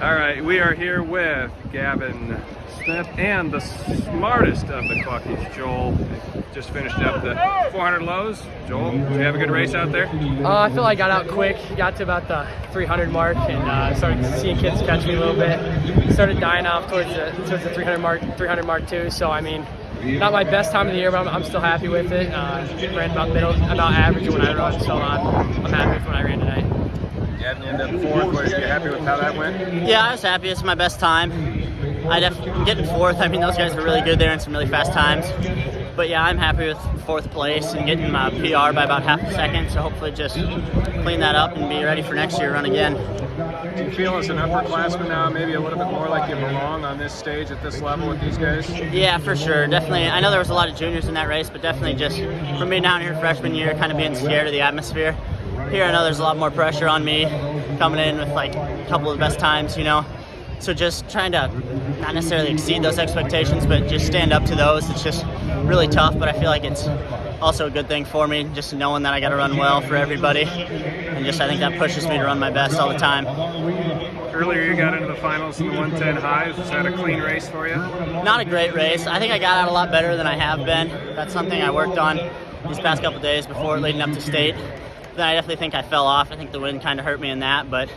All right, we are here with Gavin Smith and the smartest of the Clockes, Joel. Just finished up the 400 lows. Joel, did you have a good race out there? I feel like I got out quick, got to about the 300 mark, and started seeing kids catch me a little bit. Started dying off towards the 300 mark too. So I mean, not my best time of the year, but I'm still happy with it. Ran about average when I run, so I'm happy with what I ran tonight. Gavin, you ended up fourth. Were you happy with how that went? Yeah, I was happy. It's my best time. Getting fourth. I mean, those guys are really good there and some really fast times. But yeah, I'm happy with fourth place and getting my PR by about half a second. So hopefully just clean that up and be ready for next year, run again. Do you feel as an upperclassman now, maybe a little bit more like you belong on this stage at this level with these guys? Yeah, for sure. Definitely. I know there was a lot of juniors in that race, but definitely just for me down here freshman year, kind of being scared of the atmosphere. Here I know there's a lot more pressure on me coming in with like a couple of the best times, you know. So just trying to not necessarily exceed those expectations, but just stand up to those. It's just really tough, but I feel like it's also a good thing for me, just knowing that I got to run well for everybody. And just I think that pushes me to run my best all the time. Earlier you got into the finals in the 110 highs. Was that a clean race for you? Not a great race. I think I got out a lot better than I have been. That's something I worked on these past couple days before leading up to state. Then I definitely think I fell off. I think the wind kind of hurt me in that, but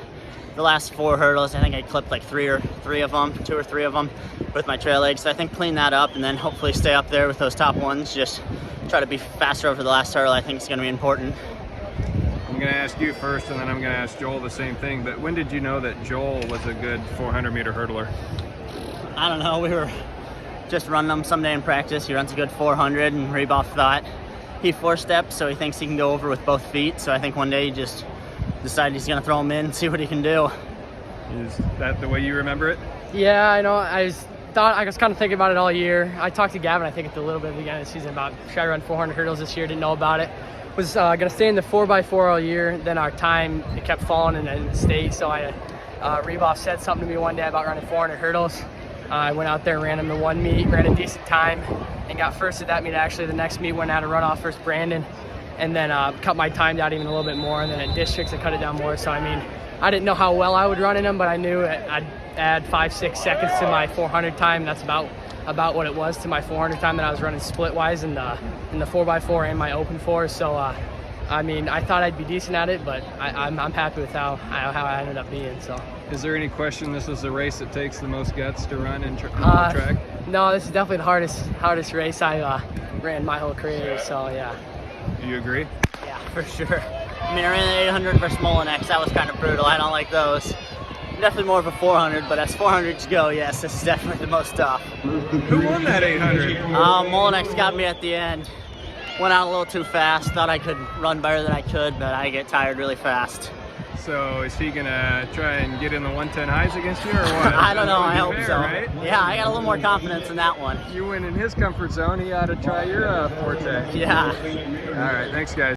the last 4 hurdles, I think I clipped like 2 or 3 of them with my trail legs. So I think clean that up and then hopefully stay up there with those top ones. Just try to be faster over the last hurdle. I think it's going to be important. I'm going to ask you first, and then I'm going to ask Joel the same thing. But when did you know that Joel was a good 400-meter hurdler? I don't know. We were just running them someday in practice. He runs a good 400, and Reboff thought he 4-stepped, so he thinks he can go over with both feet. So I think one day he just decided he's going to throw him in and see what he can do. Is that the way you remember it? Yeah, I know. I was kind of thinking about it all year. I talked to Gavin, I think, at the little bit of the beginning of the season about should I run 400 hurdles this year. Didn't know about it. Was going to stay in the 4x4 all year. Then our time, it kept falling and then stayed. So Reboff said something to me one day about running 400 hurdles. I went out there and ran him the one meet, ran a decent time, and got first at that meet. Actually, the next meet went out a runoff versus Brandon, and then cut my time down even a little bit more. And then at districts, I cut it down more. So I mean, I didn't know how well I would run in them, but I knew I'd add 5-6 seconds to my 400 time. That's about what it was to my 400 time that I was running split wise in the 4x4 and my open 4. So I mean, I thought I'd be decent at it, but I'm happy with how I ended up being. So. Is there any question this is the race that takes the most guts to run in track? No, this is definitely the hardest race I ran my whole career. So yeah. Do you agree? Yeah, for sure. I mean, I ran the 800 versus Molinex. That was kind of brutal. I don't like those. Definitely more of a 400, but as 400s go, yes, this is definitely the most tough. Who won that 800? Molinex got me at the end. Went out a little too fast. Thought I could run better than I could, but I get tired really fast. So is he gonna try and get in the 110 highs against you, or what? I don't know. I hope fair, so. Right? Yeah, I got a little more confidence in that one. You went in his comfort zone. He ought to try your forte. Yeah. All right. Thanks, guys.